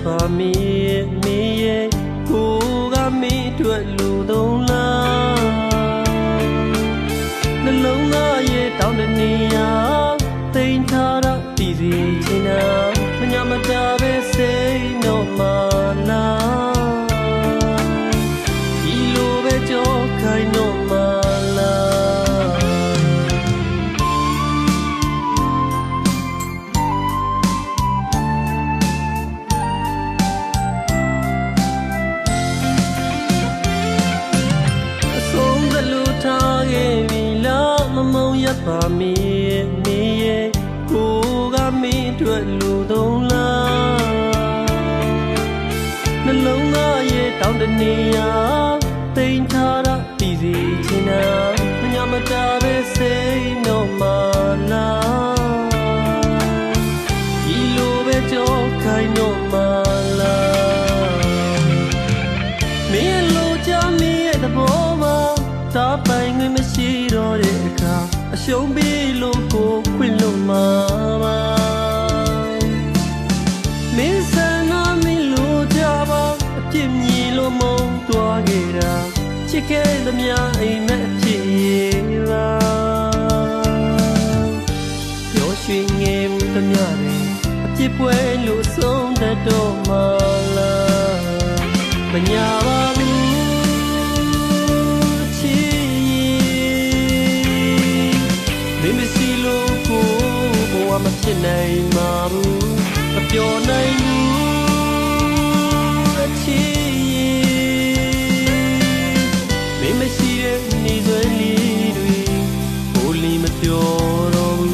ပါမီရဲ့ကိုကမီးတွေ့လူသုံးလားနှလုံးသားရဲ့တောင်းတနေရတိမ်ထားတာတည်စီချင်တာမညာမတာပဲစိတ်တော့မလားဒီလိုပဲကြောက်ခိုင်းတော့မလားမုံရပါမီရဲ့ကိုကမီးတွေ့လူသုံးလားနှလုံးသားရဲ့တောင်းတနေရတိမ်ထားတာတည်စီချင်တာမညာမတာပဲစိတ်တော့မလားဒီလိုပဲကြောက်ခိုင်းတော့မလားမင်းလိုချမင်းရဲ့သဘောမှာတာပိုင်ငွေမရှိတော့တဲ့အခါအရှုံးပြီးလို့ကိုခွင့်လို့မှာပါမင်းစံနာမင်းလိုကြပါအပြစ်မြည်လို့မုန်းသွားခဲ့တာချစ်ခဲ့သမျှအိမ်မက်အဖြစ်ပါပြောရွှင်ငယ်မှုသမျှတွေအပြစ်ပွဲလို့ဆုံးတတ်တော့မှာလားမညာပါဘူးမဖြစ်နိုင်ပါဘူးမပြောနိုင်ဘူးအချစ်မင်းမရှိတဲ့နေစွမ်းလေးတွေဘိုးလီမပြောတော့ဘူး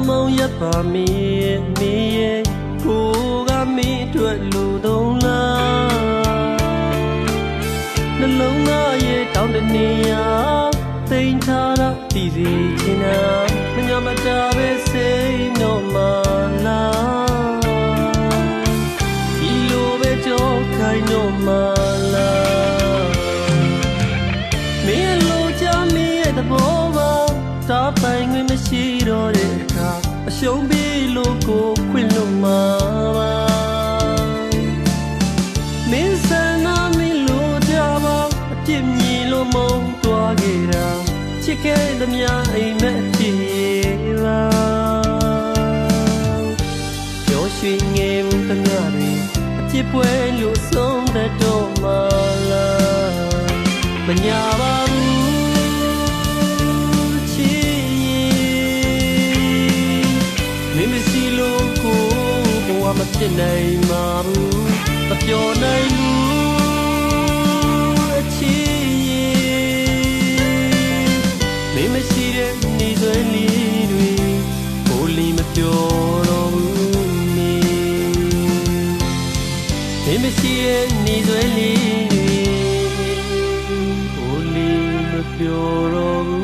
မုံရပါမီရဲ့ကိုကမီးတွေ့လူသုံးလားနှလုံးသားရဲ့တောင်းတနေရတိမ်ထားတာတည်စီချင်တာမညာမတာပဲစိတ်တော့မလားဒီလိုပဲကြောက်ခိုင်းတော့မလားမင်းလိုချမင်းရဲ့သဘောပါတာပိုင်ငွေမရှိတော့တဲ့အခါအရှုံးပြီးလို့ကိုခွင့်လို့မှာပါမင်းစံနာမင်းလိုကြပါအပြစ်မြည်လို့မုန်းသွားခဲ့တာချစ်ခဲ့သမျှအိမ်မက်ဖြစ်ပါပြောရွှင်ငယ်မှုသမျှတွေအပြစ်ပွဲလို့ဆုံးတတ်တော့မလားမညာပါဘူးမဖြစ်နိုင်ပါဘူးမပြောနိုင်ဘူးအချစ်မင်းမရှိတဲ့နေစွမ်းလေးတွေဘိုးလီမပြောတော့ဘူးမင်းမရှိတဲ့နေစွမ်းလေးတွေဘိုးလီမပြောတော့ဘူး